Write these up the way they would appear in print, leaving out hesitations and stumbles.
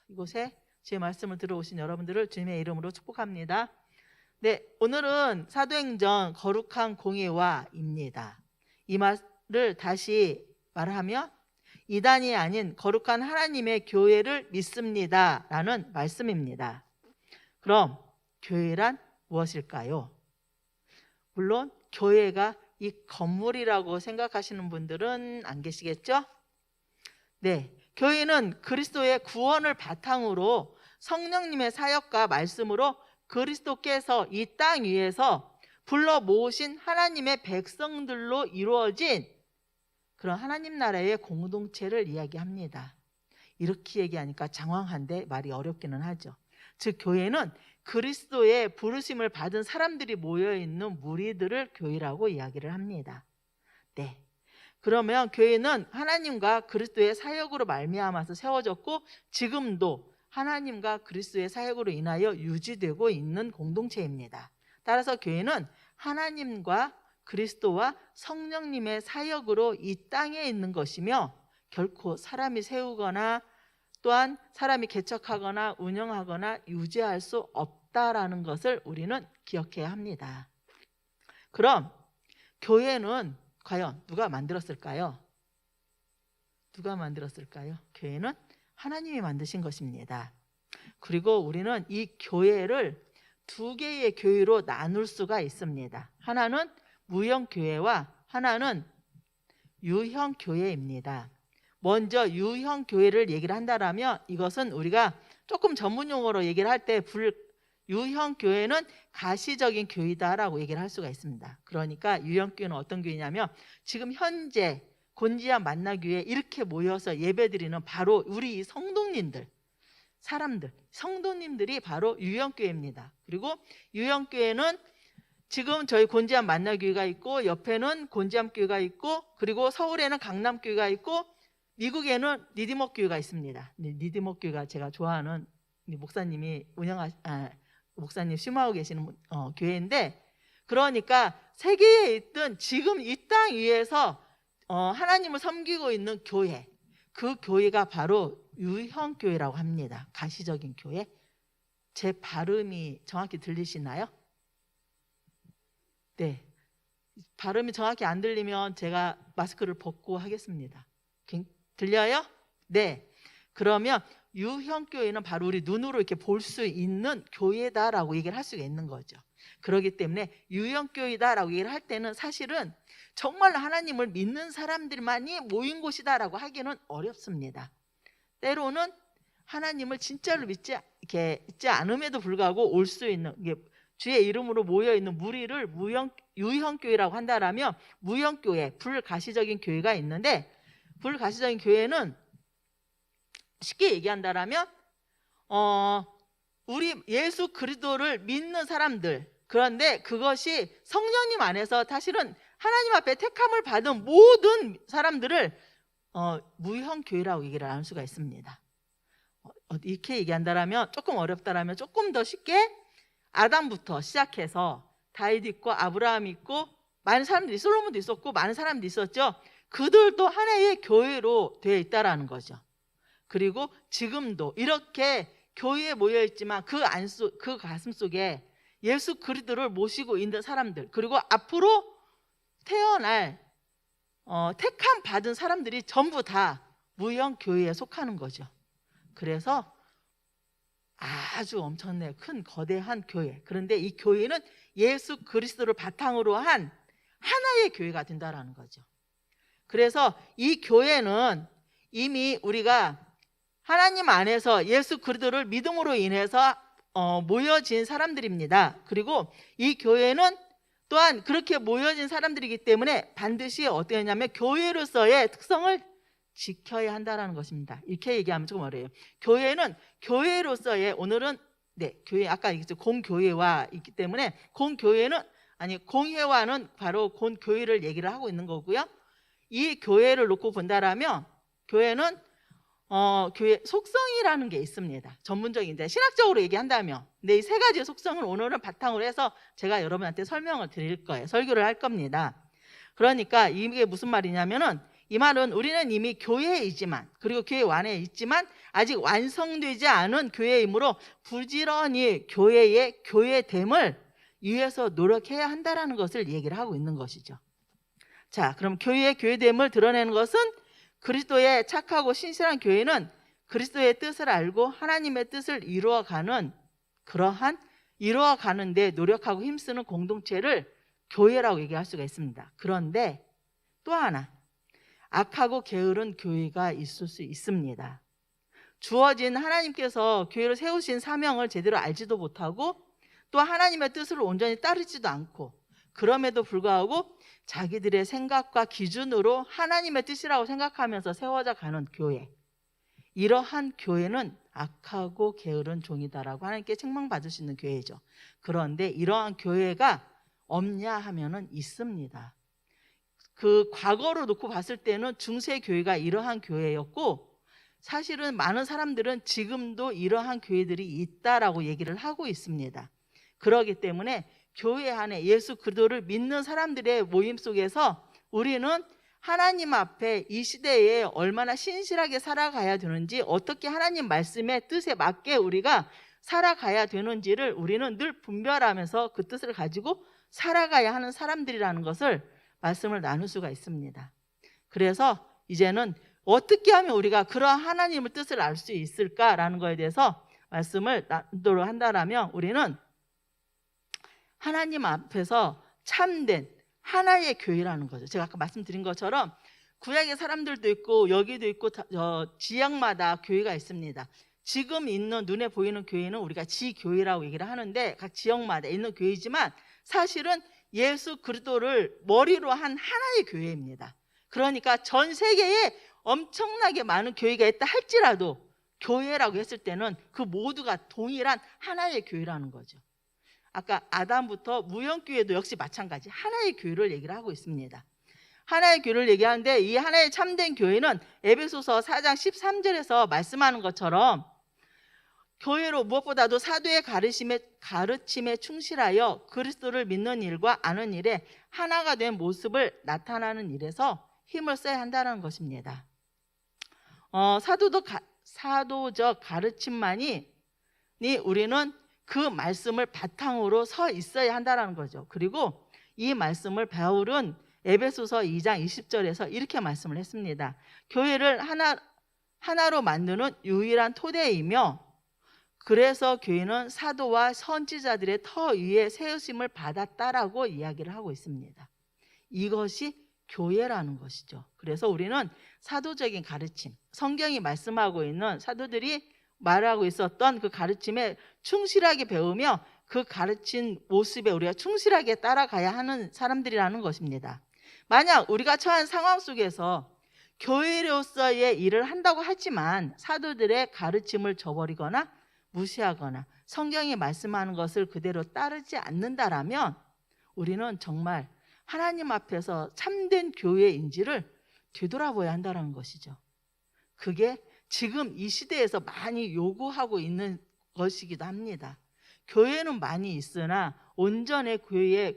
이곳에 제 말씀을 들어오신 여러분들을 주님의 이름으로 축복합니다. 네, 오늘은 사도행전 거룩한 공예화입니다. 이 말을 다시 말하면 이단이 아닌 거룩한 하나님의 교회를 믿습니다 라는 말씀입니다. 그럼 교회란 무엇일까요? 물론 교회가 이 건물이라고 생각하시는 분들은 안 계시겠죠? 네, 교회는 그리스도의 구원을 바탕으로 성령님의 사역과 말씀으로 그리스도께서 이 땅 위에서 불러 모으신 하나님의 백성들로 이루어진 그런 하나님 나라의 공동체를 이야기합니다. 이렇게 얘기하니까 장황한데 말이 어렵기는 하죠. 즉 교회는 그리스도의 부르심을 받은 사람들이 모여있는 무리들을 교회라고 이야기를 합니다. 네, 그러면 교회는 하나님과 그리스도의 사역으로 말미암아서 세워졌고 지금도 하나님과 그리스도의 사역으로 인하여 유지되고 있는 공동체입니다. 따라서 교회는 하나님과 그리스도와 성령님의 사역으로 이 땅에 있는 것이며 결코 사람이 세우거나 또한 사람이 개척하거나 운영하거나 유지할 수 없다라는 것을 우리는 기억해야 합니다. 그럼 교회는 과연 누가 만들었을까요? 누가 만들었을까요? 교회는 하나님이 만드신 것입니다. 그리고 우리는 이 교회를 두 개의 교회로 나눌 수가 있습니다. 하나는 무형교회와 하나는 유형교회입니다. 먼저 유형교회를 얘기를 한다면 이것은 우리가 조금 전문 용어로 얘기를 할 때 유형교회는 가시적인 교회다라고 얘기를 할 수가 있습니다. 그러니까 유형교회는 어떤 교회냐면 지금 현재 곤지암 만나교회에 이렇게 모여서 예배드리는 바로 우리 성도님들, 사람들, 성도님들이 바로 유형교회입니다. 그리고 유형교회는 지금 저희 곤지암 만나교회가 있고 옆에는 곤지암교회가 있고 그리고 서울에는 강남교회가 있고 미국에는 리디머교회가 있습니다. 리디머교회가 제가 좋아하는 목사님이 목사님 심호하고 계시는 교회인데, 그러니까 세계에 있던 지금 이 땅 위에서 하나님을 섬기고 있는 교회, 그 교회가 바로 유형교회라고 합니다. 가시적인 교회. 제 발음이 정확히 들리시나요? 네, 발음이 정확히 안 들리면 제가 마스크를 벗고 하겠습니다. 들려요? 네, 그러면 유형교회는 바로 우리 눈으로 이렇게 볼 수 있는 교회다라고 얘기를 할 수가 있는 거죠. 그렇기 때문에 유형교회다라고 얘기를 할 때는 사실은 정말 하나님을 믿는 사람들만이 모인 곳이다라고 하기는 어렵습니다. 때로는 하나님을 진짜로 믿지 않음에도 불구하고 올 수 있는, 주의 이름으로 모여있는 무리를 유형교회라고 한다면 무형교회, 불가시적인 교회가 있는데, 불가시적인 교회는 쉽게 얘기한다면 우리 예수 그리스도를 믿는 사람들, 그런데 그것이 성령님 안에서 사실은 하나님 앞에 택함을 받은 모든 사람들을 무형교회라고 얘기를 할 수가 있습니다. 이렇게 얘기한다면 조금 어렵다면 조금 더 쉽게 아담부터 시작해서 다윗 있고 아브라함 있고 많은 사람들이, 솔로몬도 있었고 많은 사람들이 있었죠. 그들도 하나의 교회로 되어 있다라는 거죠. 그리고 지금도 이렇게 교회에 모여 있지만 그 가슴 속에 예수 그리스도를 모시고 있는 사람들, 그리고 앞으로 태어날 택함 받은 사람들이 전부 다 무형교회에 속하는 거죠. 그래서 아주 엄청나게 큰 거대한 교회, 그런데 이 교회는 예수 그리스도를 바탕으로 한 하나의 교회가 된다라는 거죠. 그래서 이 교회는 이미 우리가 하나님 안에서 예수 그리스도를 믿음으로 인해서 모여진 사람들입니다. 그리고 이 교회는 또한 그렇게 모여진 사람들이기 때문에 반드시 어떻게 하냐면 교회로서의 특성을 지켜야 한다는 것입니다. 이렇게 얘기하면 조금 어려워요. 교회는 교회로서의, 오늘은 교회, 아까 얘기했죠, 공교회화 있기 때문에 공회화는 바로 공교회를 얘기를 하고 있는 거고요. 이 교회를 놓고 본다라면 교회는 교회 속성이라는 게 있습니다. 전문적인 이제 신학적으로 얘기한다면, 근데 이 세 가지 속성을 오늘은 바탕으로 해서 제가 여러분한테 설명을 드릴 거예요. 설교를 할 겁니다. 그러니까 이게 무슨 말이냐면은 이 말은 우리는 이미 교회이지만, 그리고 교회 안에 있지만 아직 완성되지 않은 교회이므로 부지런히 교회의 교회됨을 위해서 노력해야 한다는 것을 얘기를 하고 있는 것이죠. 자, 그럼 교회의 교회됨을 드러내는 것은 그리스도의 착하고 신실한 교회는 그리스도의 뜻을 알고 하나님의 뜻을 이루어가는 이루어가는데 노력하고 힘쓰는 공동체를 교회라고 얘기할 수가 있습니다. 그런데 또 하나, 악하고 게으른 교회가 있을 수 있습니다. 주어진 하나님께서 교회를 세우신 사명을 제대로 알지도 못하고 또 하나님의 뜻을 온전히 따르지도 않고, 그럼에도 불구하고 자기들의 생각과 기준으로 하나님의 뜻이라고 생각하면서 세워져 가는 교회, 이러한 교회는 악하고 게으른 종이다라고 하나님께 책망받을 수 있는 교회죠. 그런데 이러한 교회가 없냐 하면은 있습니다. 그 과거로 놓고 봤을 때는 중세 교회가 이러한 교회였고, 사실은 많은 사람들은 지금도 이러한 교회들이 있다라고 얘기를 하고 있습니다. 그렇기 때문에 교회 안에 예수 그리스도를 믿는 사람들의 모임 속에서 우리는 하나님 앞에 이 시대에 얼마나 신실하게 살아가야 되는지, 어떻게 하나님 말씀의 뜻에 맞게 우리가 살아가야 되는지를 우리는 늘 분별하면서 그 뜻을 가지고 살아가야 하는 사람들이라는 것을 말씀을 나눌 수가 있습니다. 그래서 이제는 어떻게 하면 우리가 그러한 하나님의 뜻을 알 수 있을까라는 것에 대해서 말씀을 나누도록 한다면, 우리는 하나님 앞에서 참된 하나의 교회라는 거죠. 제가 아까 말씀드린 것처럼 구약의 사람들도 있고 여기도 있고 지역마다 교회가 있습니다. 지금 있는 눈에 보이는 교회는 우리가 지교회라고 얘기를 하는데 각 지역마다 있는 교회이지만 사실은 예수 그리스도를 머리로 한 하나의 교회입니다. 그러니까 전 세계에 엄청나게 많은 교회가 있다 할지라도 교회라고 했을 때는 그 모두가 동일한 하나의 교회라는 거죠. 아까 아담부터 무형교회도 역시 마찬가지 하나의 교회를 얘기를 하고 있습니다. 하나의 교회를 얘기하는데 이 하나의 참된 교회는 에베소서 4장 13절에서 말씀하는 것처럼 교회로 무엇보다도 사도의 가르침에 충실하여 그리스도를 믿는 일과 아는 일에 하나가 된 모습을 나타나는 일에서 힘을 써야 한다는 것입니다. 사도적 가르침만이 우리는 그 말씀을 바탕으로 서 있어야 한다는 거죠. 그리고 이 말씀을 바울은 에베소서 2장 20절에서 이렇게 말씀을 했습니다. 교회를 하나로 만드는 유일한 토대이며, 그래서 교회는 사도와 선지자들의 터 위에 세우심을 받았다라고 이야기를 하고 있습니다. 이것이 교회라는 것이죠. 그래서 우리는 사도적인 가르침, 성경이 말씀하고 있는 사도들이 말하고 있었던 그 가르침에 충실하게 배우며 그 가르친 모습에 우리가 충실하게 따라가야 하는 사람들이라는 것입니다. 만약 우리가 처한 상황 속에서 교회로서의 일을 한다고 하지만 사도들의 가르침을 저버리거나 무시하거나 성경이 말씀하는 것을 그대로 따르지 않는다라면 우리는 정말 하나님 앞에서 참된 교회인지를 되돌아봐야 한다는 것이죠. 그게 지금 이 시대에서 많이 요구하고 있는 것이기도 합니다. 교회는 많이 있으나 온전히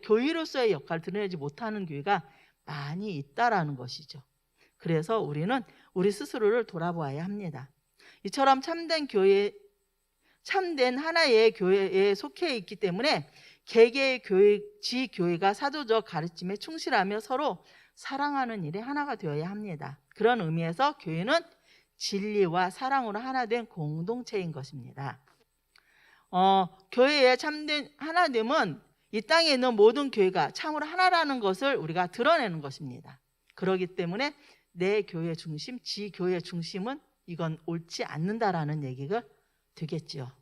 교회로서의 역할을 드러내지 못하는 교회가 많이 있다라는 것이죠. 그래서 우리는 우리 스스로를 돌아보아야 합니다. 이처럼 참된 하나의 교회에 속해 있기 때문에 개개의 지교회가 사도적 가르침에 충실하며 서로 사랑하는 일에 하나가 되어야 합니다. 그런 의미에서 교회는 진리와 사랑으로 하나 된 공동체인 것입니다. 교회의 참된 하나됨은 이 땅에 있는 모든 교회가 참으로 하나라는 것을 우리가 드러내는 것입니다. 그렇기 때문에 내 교회 중심, 지교회 중심은 이건 옳지 않는다라는 얘기가 되겠죠.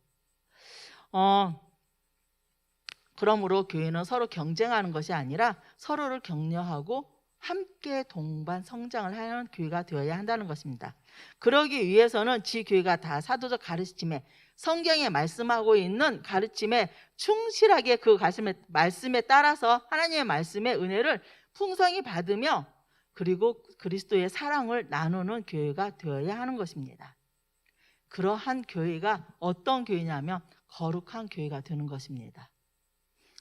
그러므로 교회는 서로 경쟁하는 것이 아니라 서로를 격려하고 함께 동반 성장을 하는 교회가 되어야 한다는 것입니다. 그러기 위해서는 지교회가 다 사도적 가르침에, 성경에 말씀하고 있는 가르침에 충실하게 그 말씀에 따라서 하나님의 말씀의 은혜를 풍성히 받으며 그리고 그리스도의 사랑을 나누는 교회가 되어야 하는 것입니다. 그러한 교회가 어떤 교회냐면 거룩한 교회가 되는 것입니다.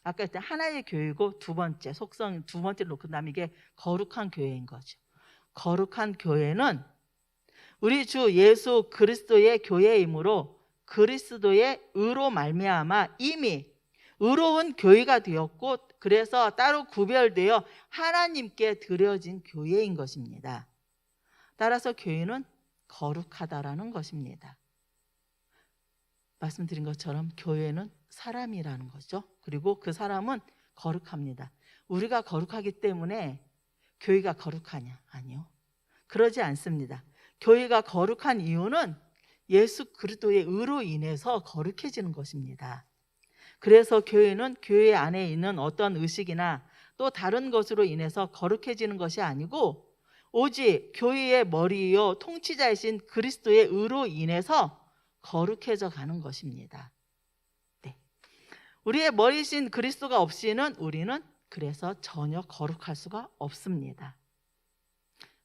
아까 했던 하나의 교회고 두 번째 속성, 두 번째로 놓고 나면 이게 거룩한 교회인 거죠. 거룩한 교회는 우리 주 예수 그리스도의 교회이므로 그리스도의 의로 말미암아 이미 의로운 교회가 되었고, 그래서 따로 구별되어 하나님께 드려진 교회인 것입니다. 따라서 교회는 거룩하다라는 것입니다. 말씀드린 것처럼 교회는 사람이라는 거죠. 그리고 그 사람은 거룩합니다. 우리가 거룩하기 때문에 교회가 거룩하냐? 아니요. 그러지 않습니다. 교회가 거룩한 이유는 예수 그리스도의 의로 인해서 거룩해지는 것입니다. 그래서 교회는 교회 안에 있는 어떤 의식이나 또 다른 것으로 인해서 거룩해지는 것이 아니고 오직 교회의 머리이요 통치자이신 그리스도의 의로 인해서 거룩해져 가는 것입니다. 네. 우리의 머리이신 그리스도가 없이는 우리는 그래서 전혀 거룩할 수가 없습니다.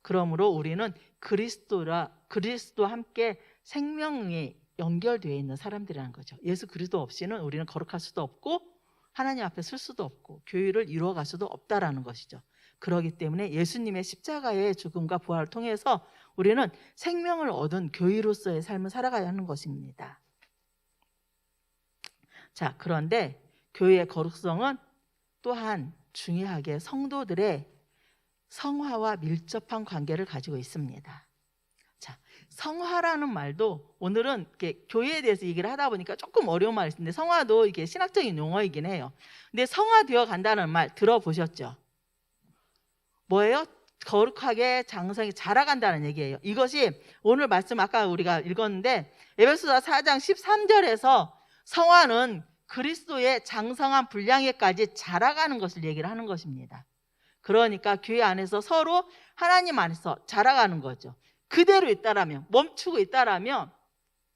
그러므로 우리는 그리스도와 함께 생명이 연결되어 있는 사람들이라는 거죠. 예수 그리스도 없이는 우리는 거룩할 수도 없고 하나님 앞에 설 수도 없고 교회를 이루어갈 수도 없다라는 것이죠. 그렇기 때문에 예수님의 십자가의 죽음과 부활을 통해서 우리는 생명을 얻은 교회로서의 삶을 살아가야 하는 것입니다. 자, 그런데 교회의 거룩성은 또한 중요하게 성도들의 성화와 밀접한 관계를 가지고 있습니다. 자, 성화라는 말도 오늘은 이렇게 교회에 대해서 얘기를 하다 보니까 조금 어려운 말이 있는데 성화도 이게 신학적인 용어이긴 해요. 근데 성화되어 간다는 말 들어보셨죠? 뭐예요? 거룩하게 장성히 자라간다는 얘기예요. 이것이 오늘 말씀 아까 우리가 읽었는데 에베소서 4장 13절에서 성화는 그리스도의 장성한 분량에까지 자라가는 것을 얘기를 하는 것입니다. 그러니까 교회 안에서 서로 하나님 안에서 자라가는 거죠. 그대로 있다라면, 멈추고 있다라면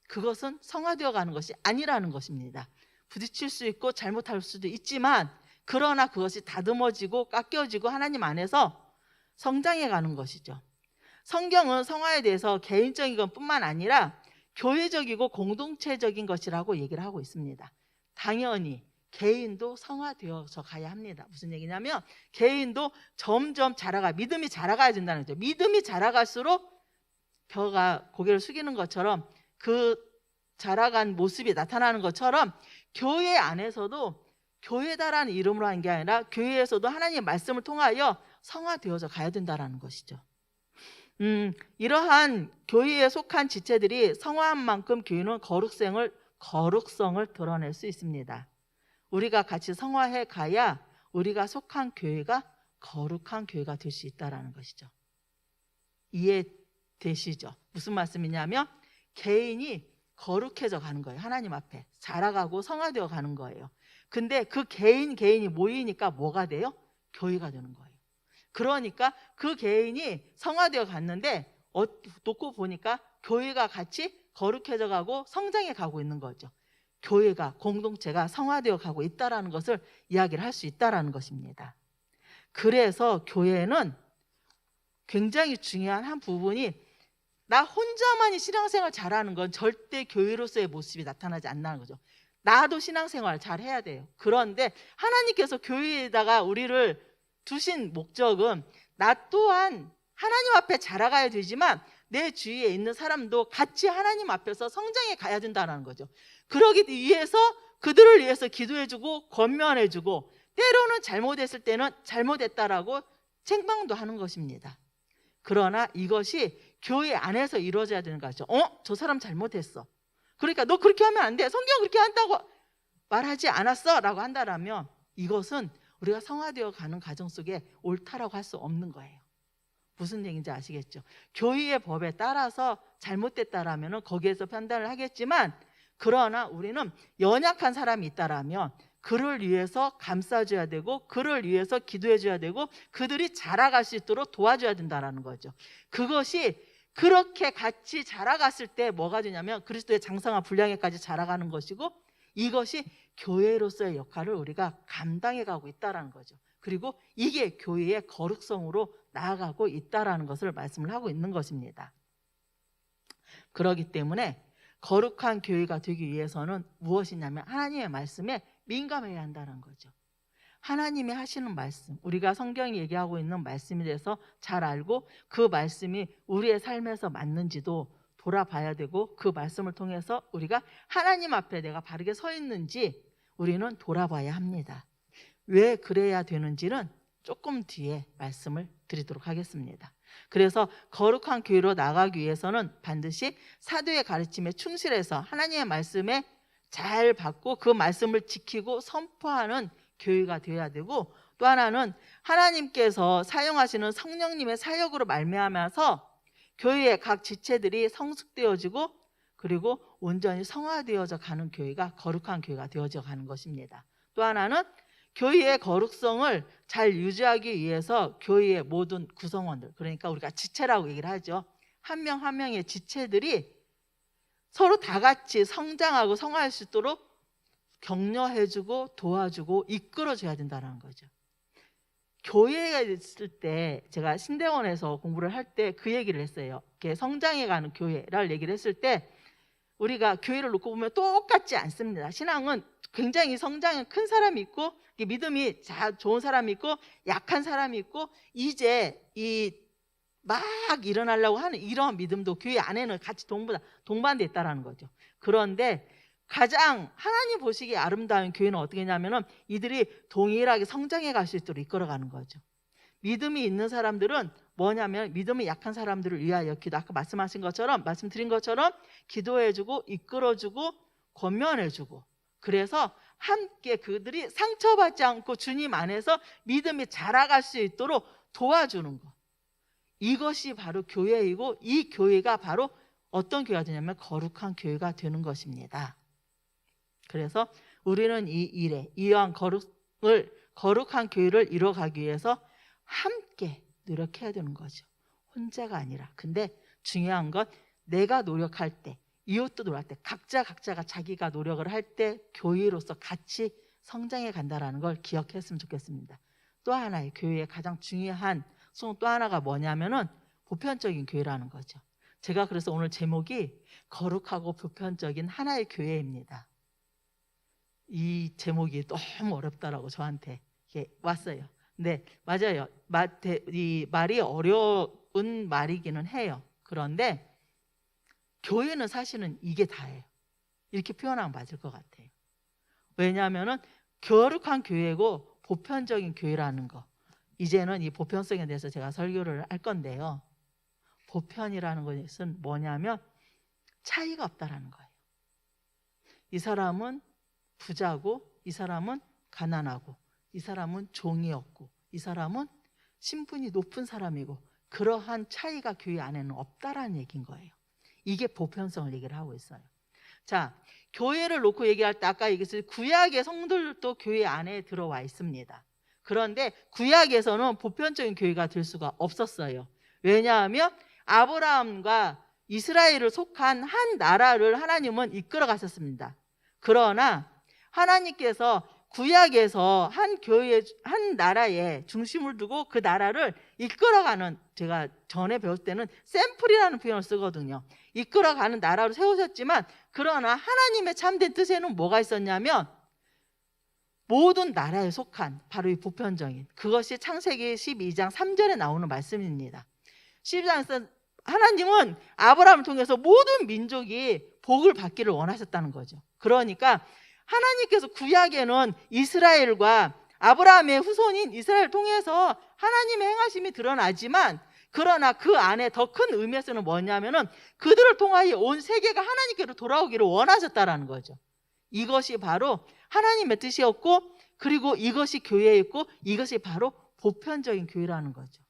그것은 성화되어 가는 것이 아니라는 것입니다. 부딪힐 수 있고 잘못할 수도 있지만 그러나 그것이 다듬어지고 깎여지고 하나님 안에서 성장해 가는 것이죠. 성경은 성화에 대해서 개인적인 것뿐만 아니라 교회적이고 공동체적인 것이라고 얘기를 하고 있습니다. 당연히 개인도 성화되어서 가야 합니다. 무슨 얘기냐면 개인도 점점 믿음이 자라가야 된다는 거죠. 믿음이 자라갈수록 벼가 고개를 숙이는 것처럼 그 자라간 모습이 나타나는 것처럼 교회 안에서도 교회다라는 이름으로 하는 게 아니라 교회에서도 하나님의 말씀을 통하여 성화되어져 가야 된다는 것이죠. 이러한 교회에 속한 지체들이 성화한 만큼 교회는 거룩성을 드러낼 수 있습니다. 우리가 같이 성화해 가야 우리가 속한 교회가 거룩한 교회가 될 수 있다는 것이죠. 이해되시죠? 무슨 말씀이냐면 개인이 거룩해져 가는 거예요. 하나님 앞에 자라가고 성화되어 가는 거예요. 근데 그 개인이 모이니까 뭐가 돼요? 교회가 되는 거예요. 그러니까 그 개인이 성화되어 갔는데 놓고 보니까 교회가 같이 거룩해져 가고 성장해 가고 있는 거죠. 교회가, 공동체가 성화되어 가고 있다는 것을 이야기를 할 수 있다는 것입니다. 그래서 교회는 굉장히 중요한 한 부분이 나 혼자만이 신앙생활 잘하는 건 절대 교회로서의 모습이 나타나지 않는 거죠. 나도 신앙생활 잘 해야 돼요. 그런데 하나님께서 교회에다가 우리를 두신 목적은 나 또한 하나님 앞에 자라가야 되지만 내 주위에 있는 사람도 같이 하나님 앞에서 성장해 가야 된다는 거죠. 그러기 위해서 그들을 위해서 기도해주고 권면해주고 때로는 잘못했을 때는 잘못했다라고 책망도 하는 것입니다. 그러나 이것이 교회 안에서 이루어져야 되는 거죠. 저 사람 잘못했어. 그러니까 너 그렇게 하면 안 돼. 성경 그렇게 한다고 말하지 않았어 라고 한다면 이것은 우리가 성화되어 가는 과정 속에 옳다라고 할 수 없는 거예요. 무슨 얘기인지 아시겠죠? 교회의 법에 따라서 잘못됐다라면 거기에서 판단을 하겠지만 그러나 우리는 연약한 사람이 있다라면 그를 위해서 감싸줘야 되고 그를 위해서 기도해줘야 되고 그들이 자라갈 수 있도록 도와줘야 된다는 거죠. 그것이 그렇게 같이 자라갔을 때 뭐가 되냐면 그리스도의 장성한 분량에까지 자라가는 것이고 이것이 교회로서의 역할을 우리가 감당해 가고 있다는 거죠. 그리고 이게 교회의 거룩성으로 나아가고 있다는 것을 말씀을 하고 있는 것입니다. 그렇기 때문에 거룩한 교회가 되기 위해서는 무엇이냐면 하나님의 말씀에 민감해야 한다는 거죠. 하나님이 하시는 말씀, 우리가 성경이 얘기하고 있는 말씀에 대해서 잘 알고 그 말씀이 우리의 삶에서 맞는지도 돌아봐야 되고, 그 말씀을 통해서 우리가 하나님 앞에 내가 바르게 서 있는지 우리는 돌아봐야 합니다. 왜 그래야 되는지는 조금 뒤에 말씀을 드리도록 하겠습니다. 그래서 거룩한 교회로 나가기 위해서는 반드시 사도의 가르침에 충실해서 하나님의 말씀에 잘 받고 그 말씀을 지키고 선포하는 교회가 되어야 되고, 또 하나는 하나님께서 사용하시는 성령님의 사역으로 말미암아서 교회의 각 지체들이 성숙되어지고 그리고 온전히 성화되어져 가는 교회가 거룩한 교회가 되어져 가는 것입니다. 또 하나는 교회의 거룩성을 잘 유지하기 위해서 교회의 모든 구성원들, 그러니까 우리가 지체라고 얘기를 하죠. 한 명 한 명의 지체들이 서로 다 같이 성장하고 성화할 수 있도록 격려해주고 도와주고 이끌어줘야 된다는 거죠. 교회가 있을 때, 제가 신대원에서 공부를 할 때 그 얘기를 했어요. 성장해가는 교회를 얘기를 했을 때 우리가 교회를 놓고 보면 똑같지 않습니다. 신앙은 굉장히 성장이 큰 사람이 있고 믿음이 좋은 사람이 있고 약한 사람이 있고, 이제 막 일어나려고 하는 이런 믿음도 교회 안에는 같이 동반되어 있다는 거죠. 그런데 가장 하나님 보시기에 아름다운 교회는 어떻게 했냐면은 이들이 동일하게 성장해 갈 수 있도록 이끌어가는 거죠. 믿음이 있는 사람들은 뭐냐면 믿음이 약한 사람들을 위하여 아까 말씀드린 것처럼 기도해주고 이끌어주고 권면해주고, 그래서 함께 그들이 상처받지 않고 주님 안에서 믿음이 자라갈 수 있도록 도와주는 것, 이것이 바로 교회이고, 이 교회가 바로 어떤 교회가 되냐면 거룩한 교회가 되는 것입니다. 그래서 우리는 이 일에 이러한 거룩한 교회를 이뤄가기 위해서 함께 노력해야 되는 거죠. 혼자가 아니라. 근데 중요한 건 내가 노력할 때, 이웃도 노력할 때, 각자가 자기가 노력을 할 때 교회로서 같이 성장해 간다는 걸 기억했으면 좋겠습니다. 또 하나의 교회의 가장 중요한 또 하나가 뭐냐면은 보편적인 교회라는 거죠. 제가 그래서 오늘 제목이 거룩하고 보편적인 하나의 교회입니다. 이 제목이 너무 어렵다라고 저한테 왔어요. 근데 맞아요. 이 말이 어려운 말이기는 해요. 그런데 교회는 사실은 이게 다예요. 이렇게 표현하면 맞을 것 같아요. 왜냐하면은 거룩한 교회고 보편적인 교회라는 거, 이제는 이 보편성에 대해서 제가 설교를 할 건데요. 보편이라는 것은 뭐냐면 차이가 없다라는 거예요. 이 사람은 부자고, 이 사람은 가난하고, 이 사람은 종이었고, 이 사람은 신분이 높은 사람이고, 그러한 차이가 교회 안에는 없다라는 얘기인 거예요. 이게 보편성을 얘기를 하고 있어요. 자, 교회를 놓고 얘기할 때 아까 얘기했을 구약의 성들도 교회 안에 들어와 있습니다. 그런데 구약에서는 보편적인 교회가 될 수가 없었어요. 왜냐하면 아브라함과 이스라엘을 속한 한 나라를 하나님은 이끌어 가셨습니다. 그러나 하나님께서 구약에서 한 교회, 한 나라에 중심을 두고 그 나라를 이끌어가는, 제가 전에 배울 때는 샘플이라는 표현을 쓰거든요. 이끌어가는 나라로 세우셨지만, 그러나 하나님의 참된 뜻에는 뭐가 있었냐면 모든 나라에 속한 바로 이 보편적인, 그것이 창세기 12장 3절에 나오는 말씀입니다. 12장에서 하나님은 아브라함을 통해서 모든 민족이 복을 받기를 원하셨다는 거죠. 그러니까 하나님께서 구약에는 이스라엘과 아브라함의 후손인 이스라엘을 통해서 하나님의 행하심이 드러나지만, 그러나 그 안에 더 큰 의미에서는 뭐냐면은 그들을 통하여 온 세계가 하나님께로 돌아오기를 원하셨다라는 거죠. 이것이 바로 하나님의 뜻이었고, 그리고 이것이 교회였고, 이것이 바로 보편적인 교회라는 거죠.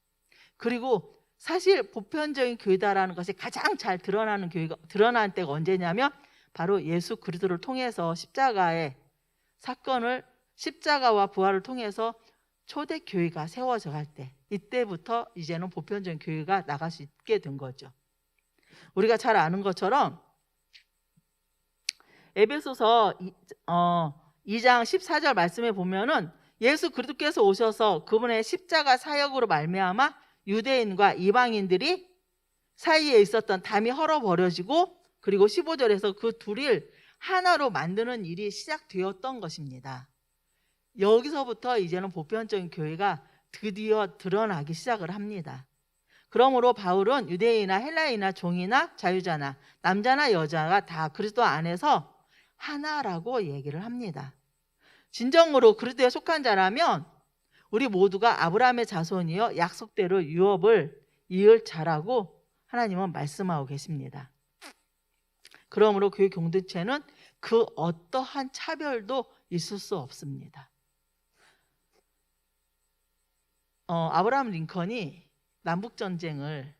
그리고 사실 보편적인 교회다라는 것이 가장 잘 드러나는 때가 언제냐면 바로 예수 그리스도를 통해서 십자가의 사건을, 십자가와 부활을 통해서 초대 교회가 세워져 갈 때, 이때부터 이제는 보편적인 교회가 나갈 수 있게 된 거죠. 우리가 잘 아는 것처럼 에베소서 2장 14절 말씀에 보면은 예수 그리스도께서 오셔서 그분의 십자가 사역으로 말미암아 유대인과 이방인들이 사이에 있었던 담이 헐어버려지고, 그리고 15절에서 그 둘을 하나로 만드는 일이 시작되었던 것입니다. 여기서부터 이제는 보편적인 교회가 드디어 드러나기 시작을 합니다. 그러므로 바울은 유대인이나 헬라인이나 종이나 자유자나 남자나 여자가 다 그리스도 안에서 하나라고 얘기를 합니다. 진정으로 그리스도에 속한 자라면 우리 모두가 아브라함의 자손이여 약속대로 유업을 이을 자라고 하나님은 말씀하고 계십니다. 그러므로 교회 공동체는 그 어떠한 차별도 있을 수 없습니다. 아브라함 링컨이 남북전쟁을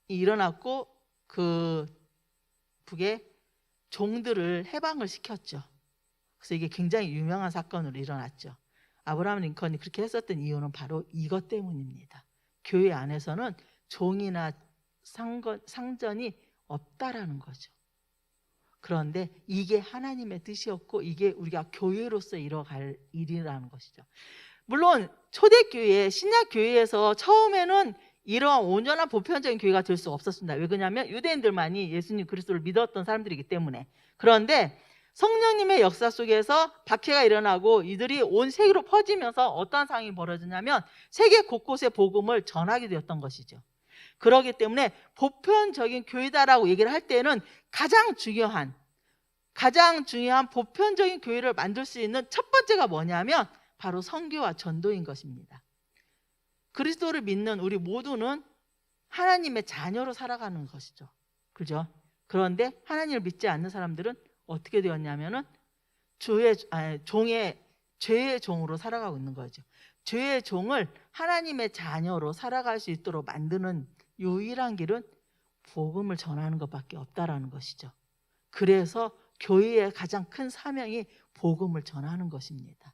일어났고 그 북의 종들을 해방을 시켰죠. 그래서 이게 굉장히 유명한 사건으로 일어났죠. 아브라함 링컨이 그렇게 했었던 이유는 바로 이것 때문입니다. 교회 안에서는 종이나 상전이 없다라는 거죠. 그런데 이게 하나님의 뜻이었고 이게 우리가 교회로서 이뤄갈 일이라는 것이죠. 물론 초대교회, 신약교회에서 처음에는 이러한 온전한 보편적인 교회가 될 수 없었습니다. 왜 그러냐면 유대인들만이 예수님 그리스도를 믿었던 사람들이기 때문에. 그런데 성령님의 역사 속에서 박해가 일어나고 이들이 온 세계로 퍼지면서 어떤 상황이 벌어지냐면 세계 곳곳에 복음을 전하게 되었던 것이죠. 그렇기 때문에 보편적인 교회다라고 얘기를 할 때는 가장 중요한 보편적인 교회를 만들 수 있는 첫 번째가 뭐냐면 바로 선교와 전도인 것입니다. 그리스도를 믿는 우리 모두는 하나님의 자녀로 살아가는 것이죠. 그죠? 그런데 하나님을 믿지 않는 사람들은 어떻게 되었냐면은 죄의 종으로 살아가고 있는 거죠. 죄의 종을 하나님의 자녀로 살아갈 수 있도록 만드는 유일한 길은 복음을 전하는 것밖에 없다라는 것이죠. 그래서 교회의 가장 큰 사명이 복음을 전하는 것입니다.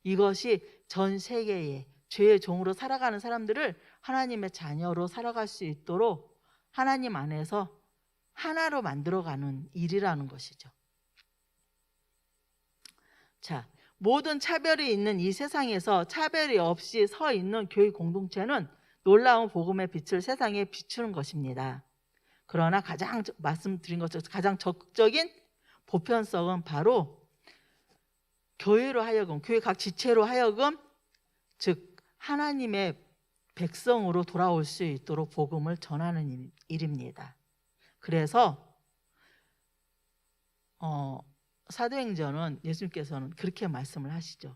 이것이 전 세계에 죄의 종으로 살아가는 사람들을 하나님의 자녀로 살아갈 수 있도록 하나님 안에서 하나로 만들어가는 일이라는 것이죠. 자, 모든 차별이 있는 이 세상에서 차별이 없이 서 있는 교회 공동체는 놀라운 복음의 빛을 세상에 비추는 것입니다. 그러나 말씀드린 것처럼 가장 적극적인 보편성은 바로 교회로 하여금, 교회 각 지체로 하여금 즉 하나님의 백성으로 돌아올 수 있도록 복음을 전하는 일입니다. 그래서 사도행전은 예수님께서는 그렇게 말씀을 하시죠.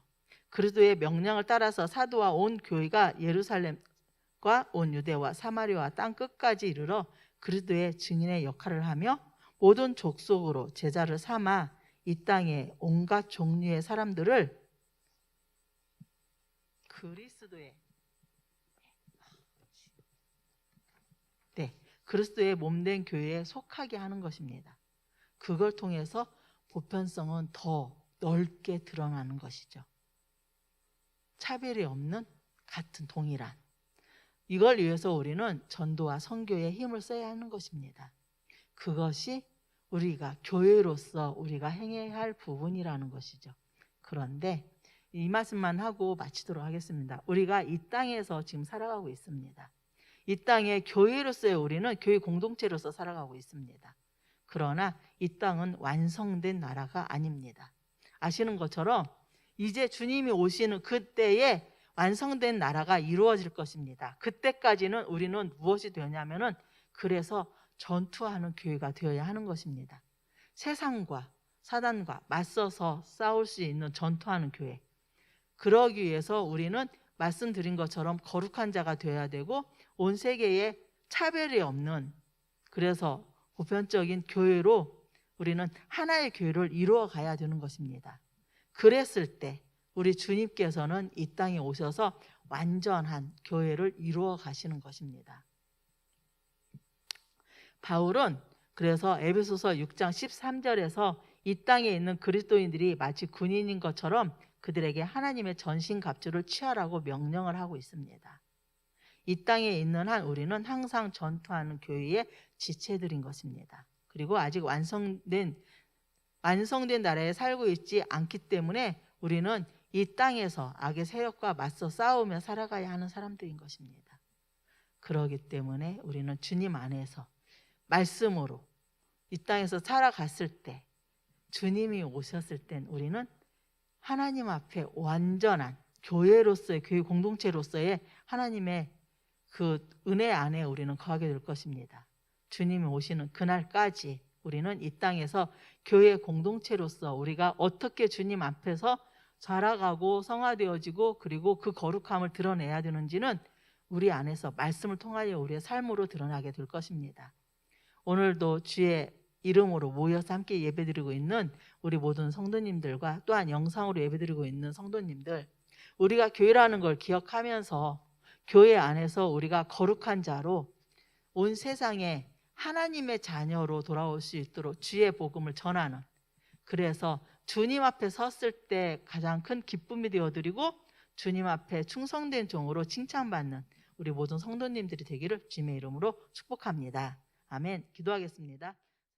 그리스도의 명령을 따라서 사도와 온 교회가 예루살렘과 온 유대와 사마리아와 땅 끝까지 이르러 그리스도의 증인의 역할을 하며 모든 족속으로 제자를 삼아 이 땅의 온갖 종류의 사람들을 그리스도의 몸된 교회에 속하게 하는 것입니다. 그걸 통해서 보편성은 더 넓게 드러나는 것이죠. 차별이 없는 같은 동일한. 이걸 위해서 우리는 전도와 선교에 힘을 써야 하는 것입니다. 그것이 우리가 교회로서 우리가 행해야 할 부분이라는 것이죠. 그런데 이 말씀만 하고 마치도록 하겠습니다. 우리가 이 땅에서 지금 살아가고 있습니다. 이 땅의 교회로서의 우리는 교회 공동체로서 살아가고 있습니다. 그러나 이 땅은 완성된 나라가 아닙니다. 아시는 것처럼 이제 주님이 오시는 그때에 완성된 나라가 이루어질 것입니다. 그때까지는 우리는 무엇이 되냐면은 그래서 전투하는 교회가 되어야 하는 것입니다. 세상과 사단과 맞서서 싸울 수 있는 전투하는 교회. 그러기 위해서 우리는 말씀드린 것처럼 거룩한 자가 되어야 되고 온 세계에 차별이 없는 그래서 보편적인 교회로 우리는 하나의 교회를 이루어 가야 되는 것입니다. 그랬을 때 우리 주님께서는 이 땅에 오셔서 완전한 교회를 이루어 가시는 것입니다. 바울은 그래서 에베소서 6장 13절에서 이 땅에 있는 그리스도인들이 마치 군인인 것처럼 그들에게 하나님의 전신갑주를 취하라고 명령을 하고 있습니다. 이 땅에 있는 한 우리는 항상 전투하는 교회의 지체들인 것입니다. 그리고 아직 완성된 나라에 살고 있지 않기 때문에 우리는 이 땅에서 악의 세력과 맞서 싸우며 살아가야 하는 사람들인 것입니다. 그렇기 때문에 우리는 주님 안에서 말씀으로 이 땅에서 살아갔을 때 주님이 오셨을 땐 우리는 하나님 앞에 완전한 교회로서의, 교회 공동체로서의 하나님의 그 은혜 안에 우리는 거하게 될 것입니다. 주님이 오시는 그날까지 우리는 이 땅에서 교회 공동체로서 우리가 어떻게 주님 앞에서 자라가고 성화되어지고 그리고 그 거룩함을 드러내야 되는지는 우리 안에서 말씀을 통하여 우리의 삶으로 드러나게 될 것입니다. 오늘도 주의 이름으로 모여서 함께 예배드리고 있는 우리 모든 성도님들과 또한 영상으로 예배드리고 있는 성도님들, 우리가 교회라는 걸 기억하면서 교회 안에서 우리가 거룩한 자로 온 세상에 하나님의 자녀로 돌아올 수 있도록 주의 복음을 전하는, 그래서 주님 앞에 섰을 때 가장 큰 기쁨이 되어드리고 주님 앞에 충성된 종으로 칭찬받는 우리 모든 성도님들이 되기를 주님의 이름으로 축복합니다. 아멘. 기도하겠습니다.